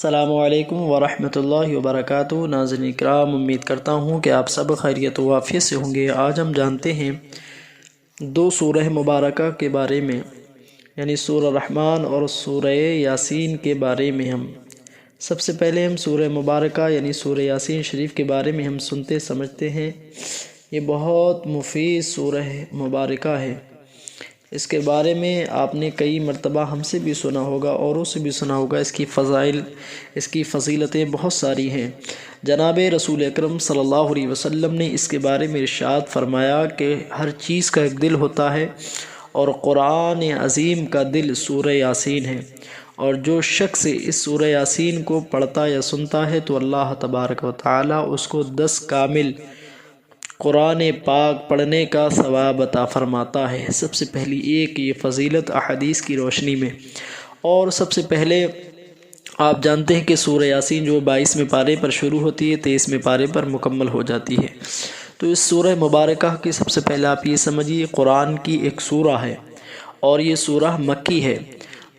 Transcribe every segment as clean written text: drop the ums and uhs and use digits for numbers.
السلام علیکم ورحمۃ اللہ وبرکاتہ۔ ناظرین کرام، امید کرتا ہوں کہ آپ سب خیریت و عافیت سے ہوں گے۔ آج ہم جانتے ہیں دو سورہ مبارکہ کے بارے میں، یعنی سورہ رحمان اور سورہ یاسین کے بارے میں۔ سب سے پہلے ہم سورہ مبارکہ یعنی سورہ یاسین شریف کے بارے میں ہم سنتے سمجھتے ہیں۔ یہ بہت مفید سورہ مبارکہ ہے۔ اس کے بارے میں آپ نے کئی مرتبہ ہم سے بھی سنا ہوگا، اوروں سے بھی سنا ہوگا۔ اس کی فضائل، اس کی فضیلتیں بہت ساری ہیں۔ جناب رسول اکرم صلی اللہ علیہ وسلم نے اس کے بارے میں ارشاد فرمایا کہ ہر چیز کا ایک دل ہوتا ہے، اور قرآن عظیم کا دل سورہ یاسین ہے، اور جو شخص اس سورہ یاسین کو پڑھتا یا سنتا ہے تو اللہ تبارک و تعالی اس کو 10 کامل قرآن پاک پڑھنے کا ثواب عطا فرماتا ہے۔ سب سے پہلی ایک یہ فضیلت احادیث کی روشنی میں، اور سب سے پہلے آپ جانتے ہیں کہ سورہ یاسین جو 22ویں پارے پر شروع ہوتی ہے 23ویں پارے پر مکمل ہو جاتی ہے۔ تو اس سورہ مبارکہ کی سب سے پہلے آپ یہ سمجھیے قرآن کی ایک سورہ ہے، اور یہ سورہ مکی ہے۔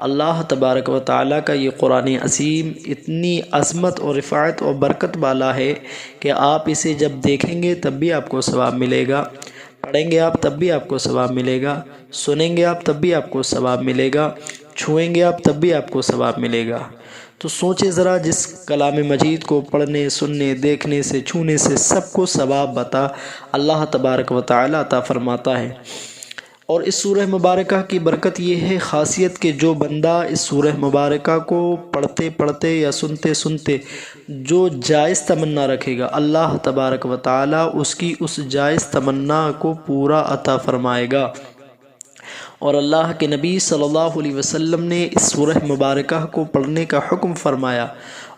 اللہ تبارک و تعالیٰ کا یہ قرآن عظیم اتنی عظمت اور رفعت اور برکت والا ہے کہ آپ اسے جب دیکھیں گے تب بھی آپ کو ثواب ملے گا، پڑھیں گے آپ تب بھی آپ کو ثواب ملے گا، سنیں گے آپ تب بھی آپ کو ثواب ملے گا، چھوئیں گے آپ تب بھی آپ کو ثواب ملے گا۔ تو سوچیں ذرا، جس کلام مجید کو پڑھنے، سننے، دیکھنے سے، چھونے سے سب کو ثواب اللہ تبارک و تعالیٰ عطا فرماتا ہے۔ اور اس سورہ مبارکہ کی برکت یہ ہے، خاصیت، کہ جو بندہ اس سورہ مبارکہ کو پڑھتے پڑھتے یا سنتے سنتے جو جائز تمنا رکھے گا، اللہ تبارک و تعالیٰ اس کی اس جائز تمنا کو پورا عطا فرمائے گا۔ اور اللہ کے نبی صلی اللہ علیہ وسلم نے اس سورہ مبارکہ کو پڑھنے کا حکم فرمایا،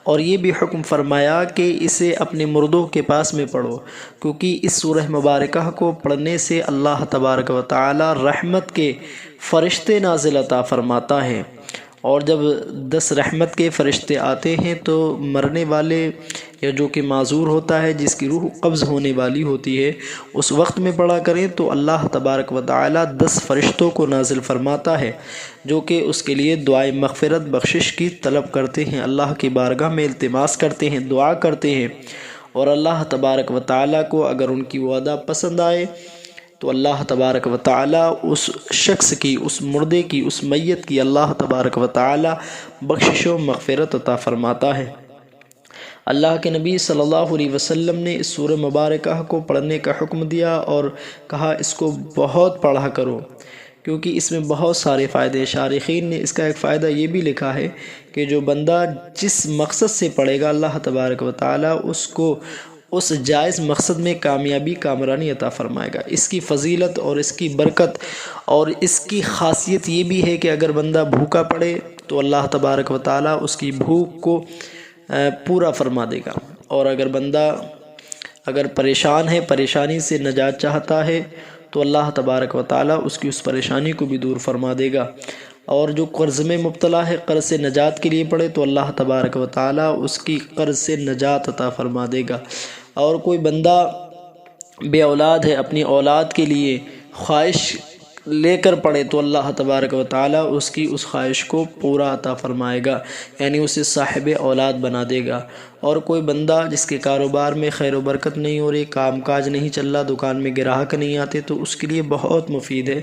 اور یہ بھی حکم فرمایا کہ اسے اپنے مردوں کے پاس میں پڑھو، کیونکہ اس سورہ مبارکہ کو پڑھنے سے اللہ تبارک و تعالی رحمت کے فرشتے نازل عطا فرماتا ہے۔ اور جب 10 رحمت کے فرشتے آتے ہیں تو مرنے والے یا جو کہ معذور ہوتا ہے، جس کی روح قبض ہونے والی ہوتی ہے، اس وقت میں پڑھا کریں تو اللہ تبارک و تعالی 10 فرشتوں کو نازل فرماتا ہے، جو کہ اس کے لیے دعائے مغفرت بخشش کی طلب کرتے ہیں، اللہ کی بارگاہ میں التماس کرتے ہیں، دعا کرتے ہیں۔ اور اللہ تبارک و تعالی کو اگر ان کی وعدہ پسند آئے تو اللہ تبارک و تعالی اس شخص کی، اس مردے کی، اس میت کی اللہ تبارک و تعالی بخشش و مغفرت عطا فرماتا ہے۔ اللہ کے نبی صلی اللہ علیہ وسلم نے اس سورہ مبارکہ کو پڑھنے کا حکم دیا، اور کہا اس کو بہت پڑھا کرو، کیونکہ اس میں بہت سارے فائدے۔ شارحین نے اس کا ایک فائدہ یہ بھی لکھا ہے کہ جو بندہ جس مقصد سے پڑھے گا، اللہ تبارک و تعالی اس کو اس جائز مقصد میں کامیابی کامرانی عطا فرمائے گا۔ اس کی فضیلت اور اس کی برکت اور اس کی خاصیت یہ بھی ہے کہ اگر بندہ بھوکا پڑے تو اللہ تبارک و تعالی اس کی بھوک کو پورا فرما دے گا، اور اگر بندہ پریشان ہے، پریشانی سے نجات چاہتا ہے تو اللہ تبارک و تعالی اس کی اس پریشانی کو بھی دور فرما دے گا۔ اور جو قرض میں مبتلا ہے، قرض سے نجات کے لیے پڑھے تو اللہ تبارک و تعالی اس کی قرض سے نجات عطا فرما دے گا۔ اور کوئی بندہ بے اولاد ہے، اپنی اولاد کے لیے خواہش لے کر پڑھے تو اللہ تبارک و تعالی اس کی اس خواہش کو پورا عطا فرمائے گا، یعنی اسے صاحب اولاد بنا دے گا۔ اور کوئی بندہ جس کے کاروبار میں خیر و برکت نہیں ہو رہی، کام کاج نہیں چل رہا، دکان میں گراہک نہیں آتے، تو اس کے لیے بہت مفید ہے۔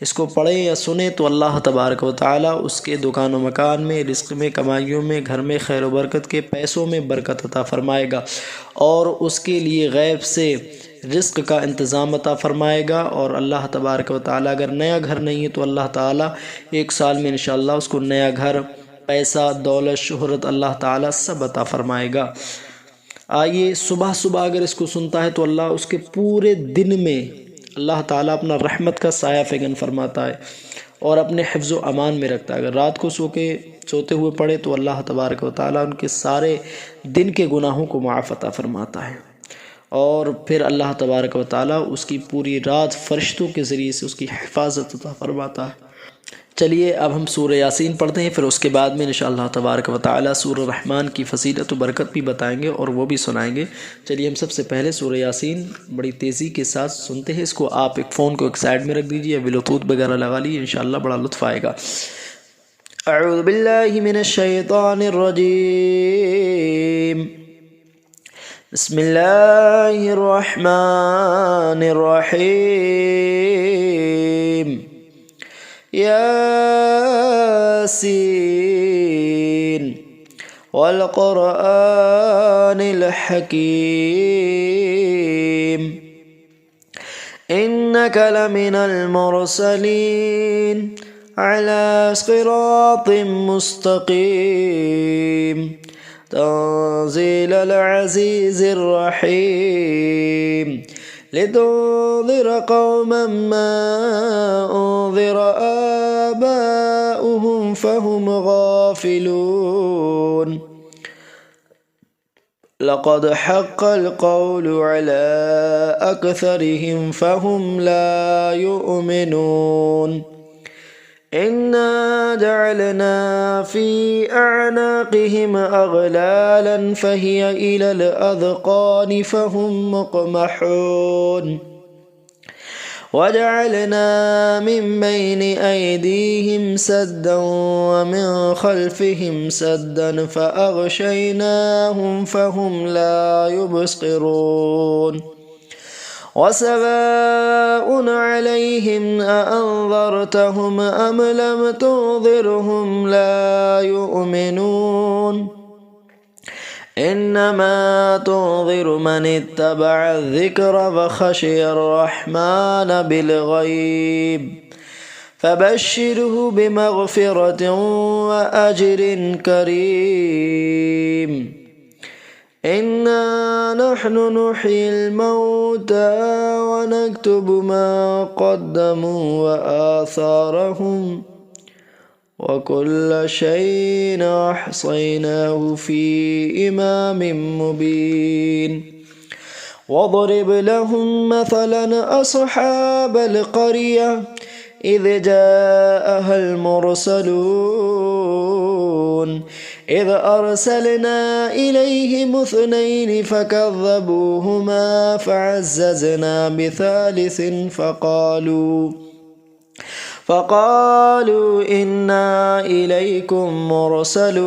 اس کو پڑھیں یا سنیں تو اللہ تبارک و تعالی اس کے دکان و مکان میں، رزق میں، کمائیوں میں، گھر میں خیر و برکت کے، پیسوں میں برکت عطا فرمائے گا، اور اس کے لیے غیب سے رزق کا انتظام عطا فرمائے گا۔ اور اللہ تبارک و تعالی اگر نیا گھر نہیں ہے تو اللہ تعالی 1 سال میں انشاءاللہ اس کو نیا گھر، پیسہ، دولت، شہرت اللہ تعالی سب عطا فرمائے گا۔ آئیے، صبح صبح اگر اس کو سنتا ہے تو اللہ اس کے پورے دن میں اللہ تعالی اپنا رحمت کا سایہ فگن فرماتا ہے اور اپنے حفظ و امان میں رکھتا ہے۔ اگر رات کو سوتے ہوئے پڑھے تو اللہ تبارک و تعالی ان کے سارے دن کے گناہوں کو معاف عطا فرماتا ہے، اور پھر اللہ تبارک و تعالی اس کی پوری رات فرشتوں کے ذریعے سے اس کی حفاظت عطا فرماتا ہے۔ چلیے اب ہم سورہ یاسین پڑھتے ہیں، پھر اس کے بعد میں انشاءاللہ تبارک و تعالی سورہ رحمان کی فضیلت و برکت بھی بتائیں گے اور وہ بھی سنائیں گے۔ چلیے ہم سب سے پہلے سورہ یاسین بڑی تیزی کے ساتھ سنتے ہیں۔ اس کو آپ فون کو ایک سائڈ میں رکھ دیجیے، بلوٹوتھ وغیرہ لگا لیجیے، انشاءاللہ بڑا لطف آئے گا۔ أعوذ بالله من الشيطان الرجيم. بسم الله الرحمن الرحيم. ياسين والقرآن الحكيم إنك لمن المرسلين على صراط مستقيم تنزيل العزيز الرحيم لتنذر قوما ما أنذر آباؤهم فهم غافلون لقد حق القول على أكثرهم فهم لا يؤمنون إنا جعلنا في أعناقهم أغلالا فهي إلى الأذقان فهم مقمحون وجعلنا من بين أيديهم سدا ومن خلفهم سدا فأغشيناهم فهم لا يبصرون وسواء عليهم أأنذرتهم أم لم تنذرهم لا يؤمنون إنما تنذر من اتبع الذكر وخشي الرحمن بالغيب فبشره بمغفرة وأجر كريم إنا نحن نحيي الموتى ونكتب ما قدموا وآثارهم وكل شيء أحصيناه في إمام مبين واضرب لهم مثلا أصحاب القرية إذ جاءها المرسلون إذ أرسلنا إليهم اثنين فكذبوهما فعززنا بثالث فقالوا إنا إليكم مرسلون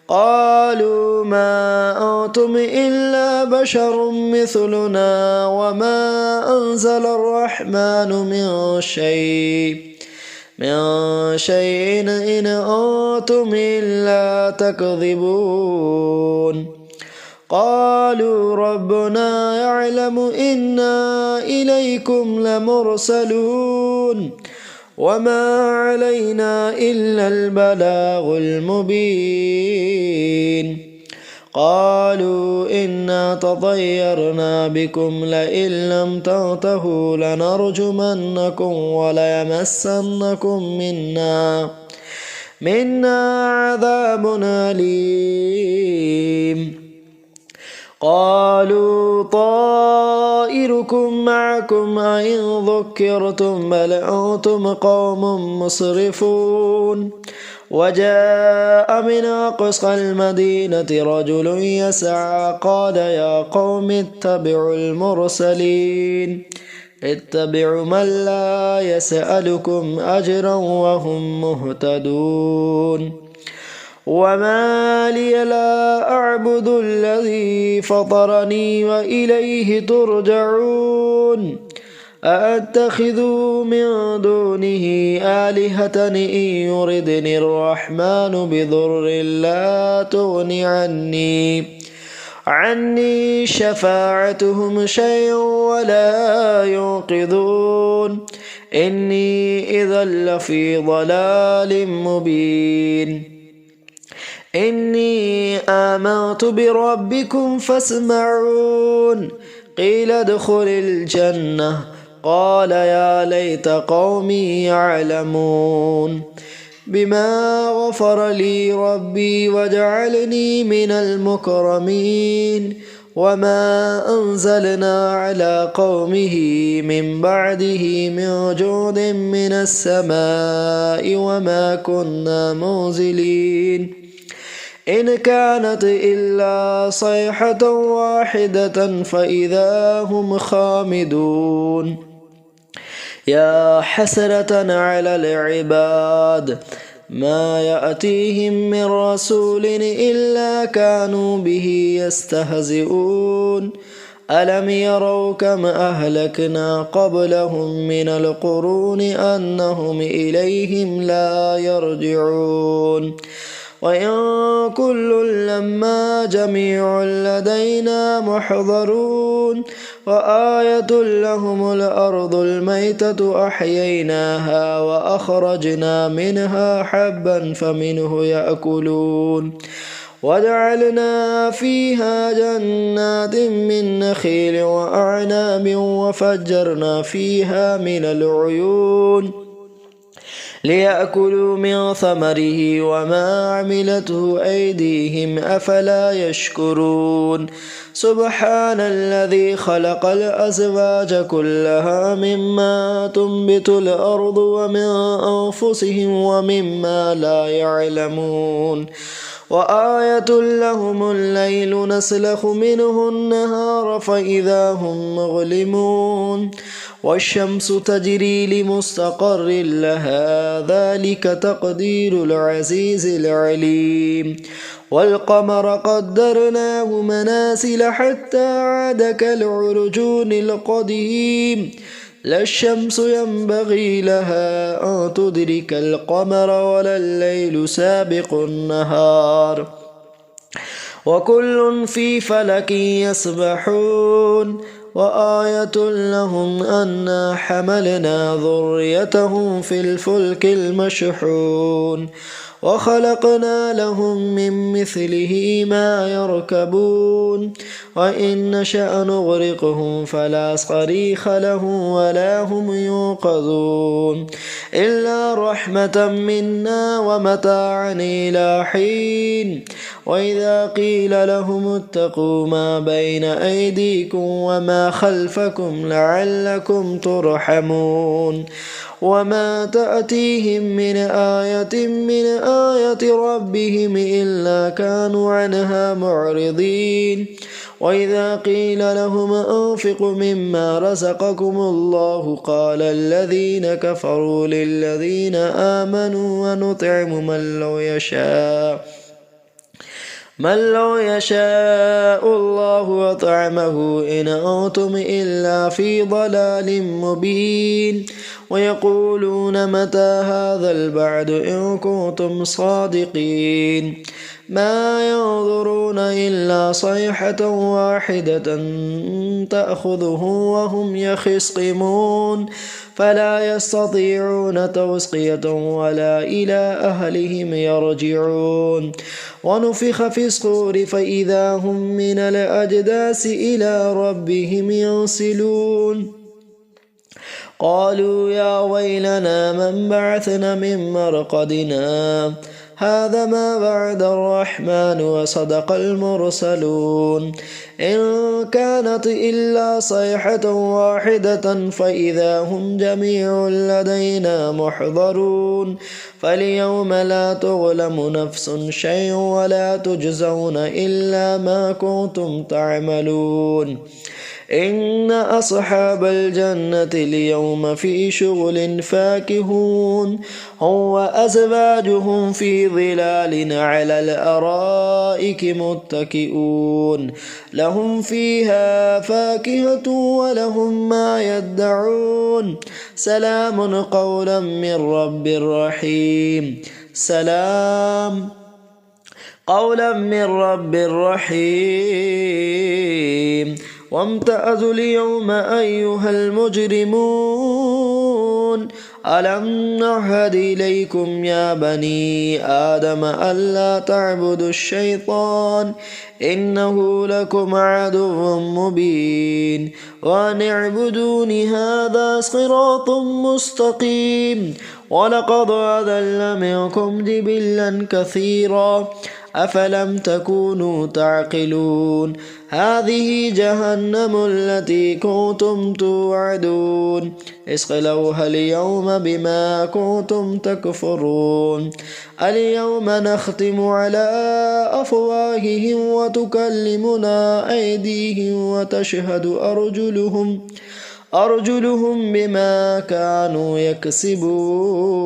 قالوا ما أنتم إلا بشر مثلنا وما أنزل الرحمن من شيء إن أنتم إلا تكذبون قالوا ربنا يعلم إنا إليكم لمرسلون وما علينا إلا البلاغ المبين قالوا إنا تطيرنا بكم لئن لم تنتهوا لنرجمنكم وليمسنكم منا عذاب أليم قالوا طائركم معكم أئن ذكرتم بل أنتم قوم مسرفون وجاء من أقصى المدينة رجل يسعى قال يا قوم اتبعوا المرسلين اتبعوا من لا يسألكم أجرا وهم مهتدون وما لي لا أعبد الذي فطرني وإليه ترجعون أأتخذ من دونه آلهة إن يردني الرحمن بضر لا تغن عني شفاعتهم شيئا ولا ينقذون إني إذا لفي ضلال مبين إني آمنت بربكم فاسمعون قيل ادخل الجنة قال يا ليت قومي يعلمون بما غفر لي ربي وجعلني من المكرمين وما أنزلنا على قومه من بعده من جود من السماء وما كنا منزلين إن كانت إلا صيحة واحدة فإذا هم خامدون يا حسرة على العباد ما يأتيهم من رسول إلا كانوا به يستهزئون ألم يروا كم أهلكنا قبلهم من القرون أنهم إليهم لا يرجعون وإن كل لما جميع لدينا محضرون وآية لهم الأرض الميتة أحييناها وأخرجنا منها حبا فمنه يأكلون وجعلنا فيها جنات من نخيل وأعناب وفجرنا فيها من العيون ليأكلوا من ثمره وما عملته أيديهم أفلا يشكرون سبحان الذي خلق الأزواج كلها مما تنبت الأرض ومن أنفسهم ومما لا يعلمون وآية لهم الليل نسلخ منه النهار فإذا هم مظلمون والشمس تجري لمستقر لها ذلك تقدير العزيز العليم والقمر قدرناه منازل حتى عاد كالعرجون القديم لا الشمس ينبغي لها أن تدرك القمر ولا الليل سابق النهار وكل في فلك يسبحون وآية لهم أنا حملنا ذريتهم في الفلك المشحون وخلقنا لهم من مثله ما يركبون وإن نشأ نغرقهم فلا صريخ لهم ولا هم ينقذون إلا رحمة منا ومتاعا إلى حين وإذا قيل لهم اتقوا ما بين أيديكم وما خلفكم لعلكم ترحمون وما تأتيهم من آية ربهم إلا كانوا عنها معرضين وإذا قيل لهم أنفقوا مما رزقكم الله قال الذين كفروا للذين آمنوا ونطعم من لو يشاء الله أطعمه إن أنتم إلا في ضلال مبين ويقولون متى هذا البعد إن كنتم صادقين ما ينظرون إلا صيحة واحدة تأخذهم وهم يخصمون فلا يستطيعون توصية ولا إلى أهلهم يرجعون ونفخ في الصور فإذا هم من الأجداث إلى ربهم ينسلون قالوا يا ويلنا من بعثنا من مرقدنا هذا ما بعد الرحمن وصدق المرسلون إن كانت إلا صيحة واحدة فإذا هم جميع لدينا محضرون فاليوم لا تظلم نفس شيء ولا تجزون إلا ما كنتم تعملون إن أصحاب الجنة اليوم في شغل فاكهون هم وأزواجهم في ظلال على الأرائك متكئون لهم فيها فاكهة ولهم ما يدعون سلام قولا من رب رحيم سلام قولا من رب رحيم وامتازوا اليوم أيها المجرمون ألم نعهد إليكم يا بني آدم ألا تعبدوا الشيطان إنه لكم عدو مبين وأن اعبدوني هذا صراط مستقيم ولقد أضل منكم جبلا كثيرا أفلم تكونوا تعقلون هذه جهنم التي كنتم توعدون اصلوها اليوم بما كنتم تكفرون اليوم نختم على أفواههم وتكلمنا أيديهم وتشهد أرجلهم بما كانوا يكسبون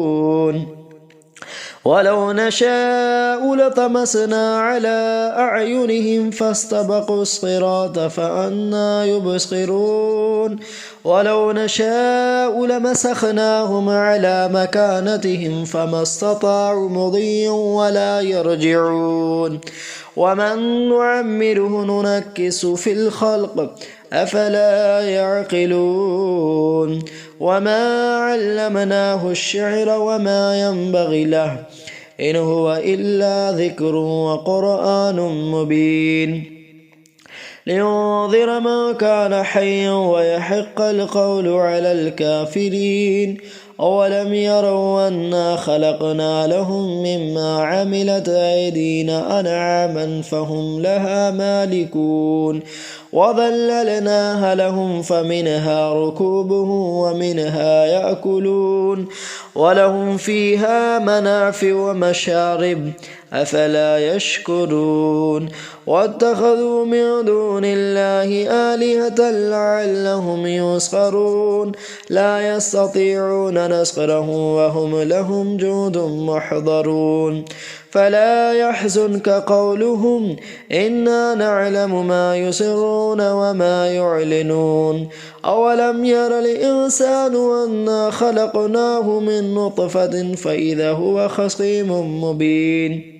ولو نشاء لطمسنا على أعينهم فاستبقوا الصراط فأنى يبصرون ولو نشاء لمسخناهم على مكانتهم فما استطاعوا مضيا ولا يرجعون ومن نعمره ننكس في الخلق أفلا يعقلون وما علمناه الشعر وما ينبغي له إن هو إلا ذكر وقرآن مبين لينذر من كان حيا ويحق القول على الكافرين أولم يروا أنا خلقنا لهم مما عملت أيدينا أنعاما فهم لها مالكون وذللناها لهم فمنها ركوبهم ومنها يأكلون ولهم فيها منافع ومشارب أفلا يشكرون واتخذوا من دون الله آلهة لعلهم يسخرون لا يستطيعون نصرهم وهم لهم جند محضرون فلا يحزنك قولهم إنا نعلم ما يسرون وما يعلنون أولم ير الإنسان أنا خلقناه من نطفة فإذا هو خصيم مبين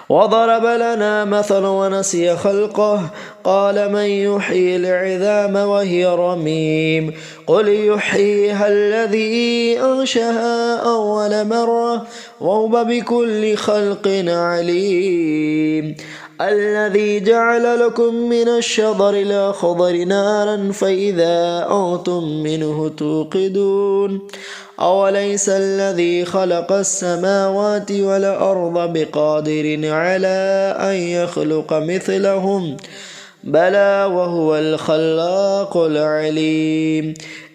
وضرب لنا مثلا ونسي خلقه قال من يحيي العظام وهي رميم قل يحييها الذي أنشأها أول مرة وهو بكل خلق عليم الذي جعل لكم من الشجر الأخضر نارا فإذا أنتم منه توقدون أوليس الذي خلق السماوات والأرض بقادر على أن يخلق مثلهم بلى وهو الخلاق العليم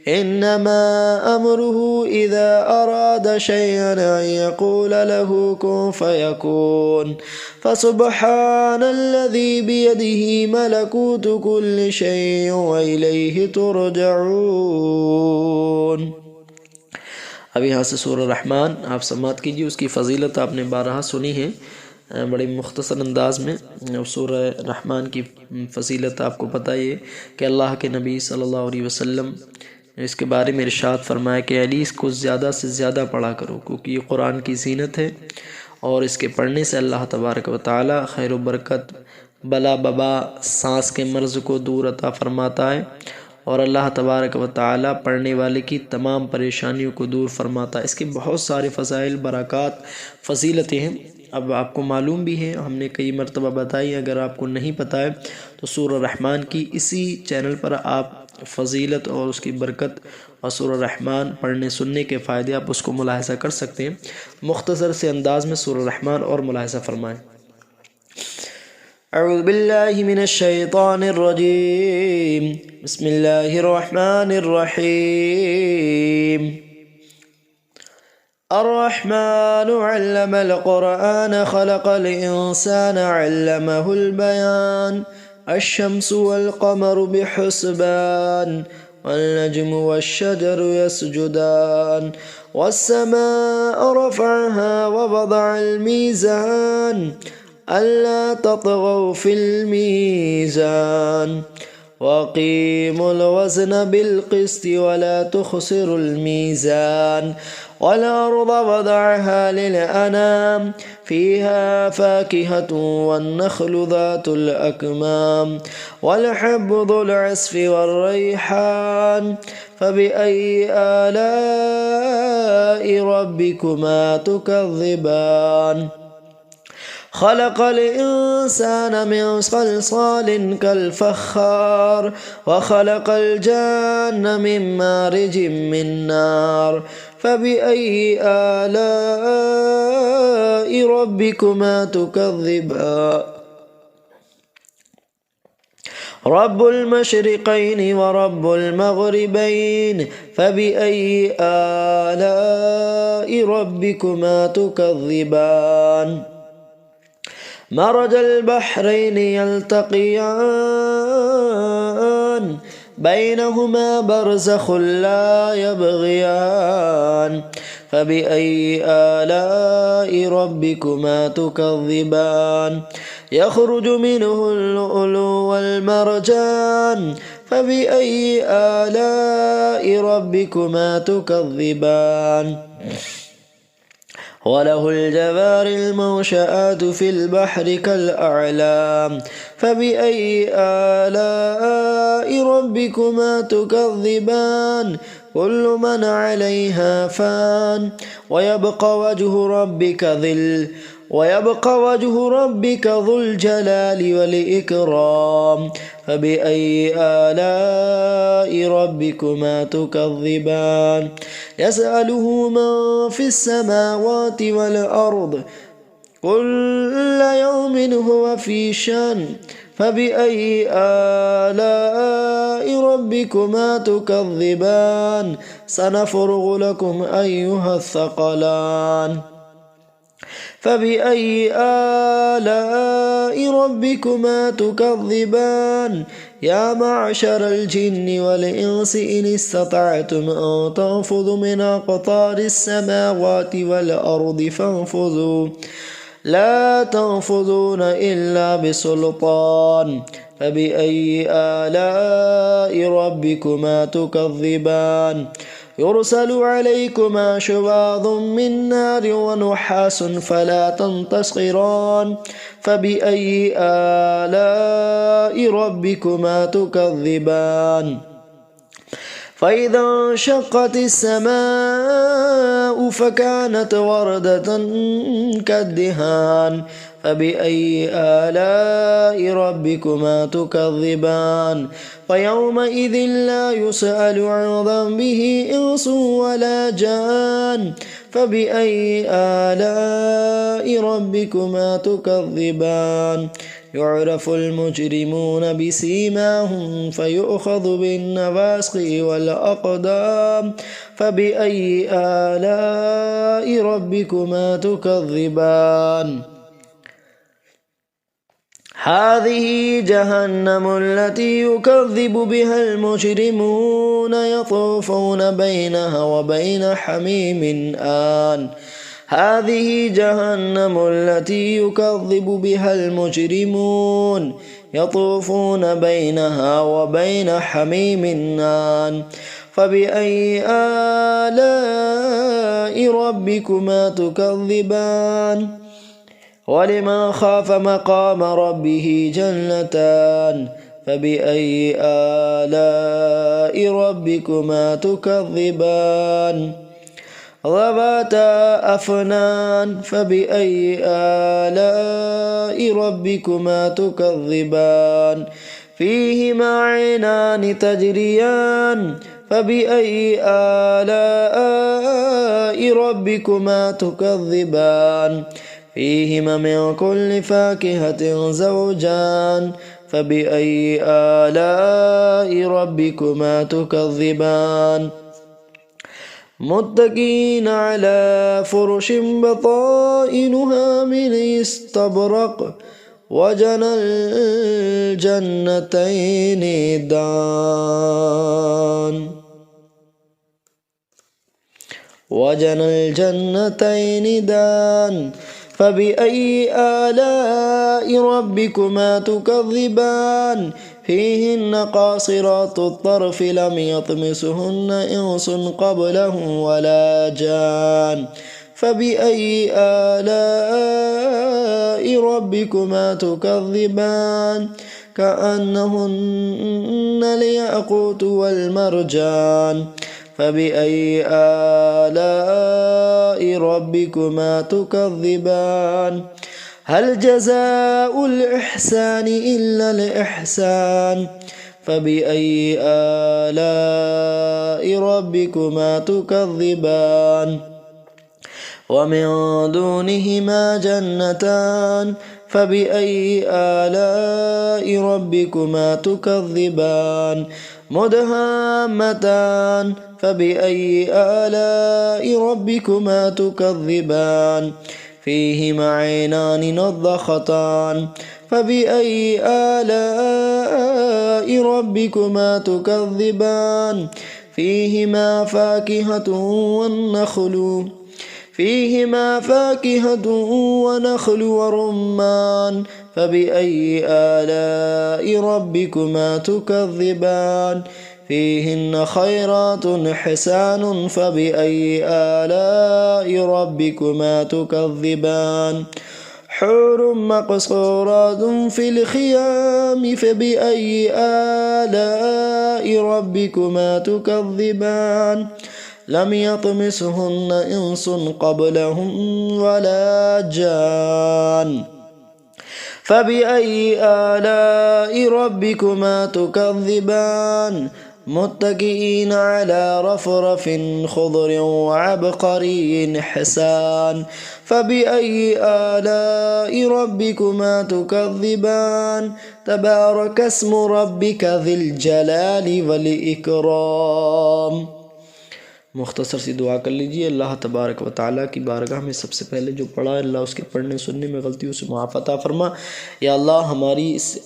إنما أمره إذا أراد شيئا أن يقول له كن فيكون فسبحان الذي بيده ملكوت كل شيء وإليه ترجعون। अब यहाँ से सूरह रहमान आप समात कीजिए। उसकी फ़जीलत आपने बारहा सुनी है बड़े मुख्तसर अंदाज में। अब सूरह रहमान की फ़जीलत आपको पता ही है कि अल्लाह के नबी सल्लल्लाहु अलैहि वसल्लम इसके बारे में इरशाद फरमाया कि अली इसको ज़्यादा से ज़्यादा पढ़ा करो क्योंकि ये कुरान की ज़ीनत है और इसके पढ़ने से अल्लाह तबारक व तआला खैर व बरकत, बला बबा, सांस के मर्ज़ को दूर अता फरमाता है और अल्लाह तबारक व तआला पढ़ने वाले की तमाम परेशानियों को दूर फरमाता है। इसके बहुत सारे फ़ज़ाइल, बरक़ात, फ़जीलतें हैं। अब आपको मालूम भी है, हमने कई मरतबा बताई। अगर आपको नहीं पता है तो सूरह रहमान की इसी चैनल पर आप फ़जीलत और उसकी बरकत और सूरह रहमान पढ़ने सुनने के फ़ायदे आप उसको मुलाहिज़ा कर सकते हैं। मुख्तसर से अंदाज़ में सूरह रहमान और मुलाहिज़ा फरमाएँ। अऊज़ु बिल्लाहि मिनश शैतानिर रजीम, बिस्मिल्लाहिर रहमानिर रहीम। अर्रहमानु अल्लमल क़ुरआन ख़लक़ल इंसान अल्लमहुल बयान। अश्शम्सु वल क़मरु बिहुस्बान वन्नज्मु वश्शजरु यसजुदान वस्समाअ रफ़अहा ववदअल मीज़ान अल्ला ततगौ फिल मीज़ान वक़ीमुल वज़न बिलक़िस्ति वला तुख़सिरुल मीज़ान वल-अर्ज़ वदअहा लिल-अनाम फ़ीहा फ़ाकिहतुन वन्नख़्लु ज़ातुल अकमाम वल-हब्बु ज़ुल-अस्फ़ि वर्रैहान फ़बिअय्यि आलाइ रब्बिकुमा तुकज़्ज़िबान। खलक़ल इंसान मिन सलसालिन कल-फ़ख़्ख़ार वख़लक़ल जान्न मिन मारिजिम मिन नार फ़बिअय्यि आलाइ रब्बिकुमा तुकज़्ज़िबान। रब्बुल मशरिक़ैनि व रब्बुल मग़रिबैनि फ़बिअय्यि आलाइ रब्बिकुमा तुकज़्ज़िबान। मरजल बहरैनि यल्तक़ियान بينهما برزخ لا يبغيان فبأي آلاء ربكما تكذبان يخرج منه اللؤلؤ والمرجان فبأي آلاء ربكما تكذبان وله الجوار المنشآت في البحر كالأعلام فبأي آلاء ربكما تكذبان كل من عليها فان ويبقى وجه ربك ذو الجلال والإكرام فبأي آلاء ربكما تكذبان يسأله من في السماوات والأرض كل يوم هو في شأن فبأي آلاء ربكما تكذبان سنفرغ لكم أيها الثقلان فبأي آلاء ربكما تكذبان يا معشر الجن والإنس إن استطعتم أن تنفذوا من أقطار السماوات والأرض فانفذوا لا تنفذون إلا بسلطان فبأي آلاء ربكما تكذبان يرسل عليكما شواظ من نار ونحاس فلا تنتصران فبأي آلاء ربكما تكذبان فإذا انشقت السماء فكانت وردة كالدهان فبأي آلاء ربكما تكذبان فيومئذ لا يسأل عن ذنبه إنس ولا جان فبأي آلاء ربكما تكذبان يعرف المجرمون بسيماهم فيؤخذ بالنواصي والأقدام فبأي آلاء ربكما تكذبان هذه جهنم التي يكذب بها المجرمون يطوفون بينها وبين حميم آن هذه جهنم التي يكذب بها المجرمون يطوفون بينها وبين حميم آن فبأي آلاء ربكما تكذبان ولمن خاف مقام ربه جنتان فبأي آلاء ربكما تكذبان ذواتا أفنان فبأي آلاء ربكما تكذبان فيهما عينان تجريان فبأي آلاء ربكما تكذبان فيهما من كل فاكهة زوجان فبأي آلاء ربكما تكذبان متكئين على فرش بطائنها من استبرق وجنى الجنتين دان فبأي آلاء ربكما تكذبان فيهن قاصرات الطرف لم يطمسهن إنس قبلهم ولا جان فبأي آلاء ربكما تكذبان كأنهن الياقوت والمرجان فبأي آلاء ربكما تكذبان هل جزاء الإحسان إلا الإحسان فبأي آلاء ربكما تكذبان ومن دونهما جنتان فبأي آلاء ربكما تكذبان مدهامتان فبأي آلاء ربكما تكذبان فيهما عينان نضختان فبأي آلاء ربكما تكذبان فيهما فاكهة ونخل ورمان فبأي آلاء ربكما تكذبان فيهن خيرات حسان فبأي آلاء ربكما تكذبان حور مقصورات في الخيام فبأي آلاء ربكما تكذبان لم يطمسهن إنس قبلهم ولا جان فبأي آلاء ربكما تكذبان متكئين على رفرف خضر وعبقري حسان فبأي آلاء ربكما تكذبان تبارك اسم ربك ذي الجلال والإكرام۔ مختصر سی دعا کر لیجئے۔ اللہ تبارک و تعالیٰ کی بارگاہ میں سب سے پہلے جو پڑھا ہے اللہ اس کے پڑھنے سننے میں غلطیوں سے معاف عطا فرما۔ یا اللہ ہماری اس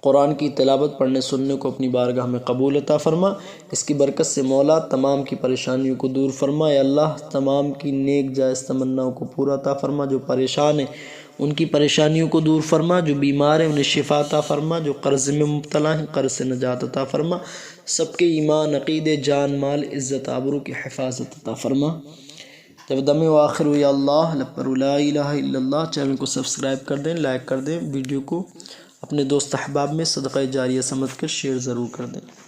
قرآن کی تلاوت پڑھنے سننے کو اپنی بارگاہ میں قبول عطا فرما۔ اس کی برکت سے مولا تمام کی پریشانیوں کو دور فرما۔ یا اللہ تمام کی نیک جائز تمناؤں کو پورا عطا فرما۔ جو پریشان ہیں ان کی پریشانیوں کو دور فرما، جو بیمار ہیں انہیں شفا عطا فرما، جو قرض میں مبتلا ہیں قرض سے نجات عطا فرما، سب کے ایمان عقیدے جان مال عزت آبرو کی حفاظت عطا فرما۔ تبدم و آخر یا اللہ لپر لا الہ الا اللہ۔ چینل کو سبسکرائب کر دیں، لائک کر دیں، ویڈیو کو اپنے دوست احباب میں صدقہ جاریہ سمجھ کر شیئر ضرور کر دیں۔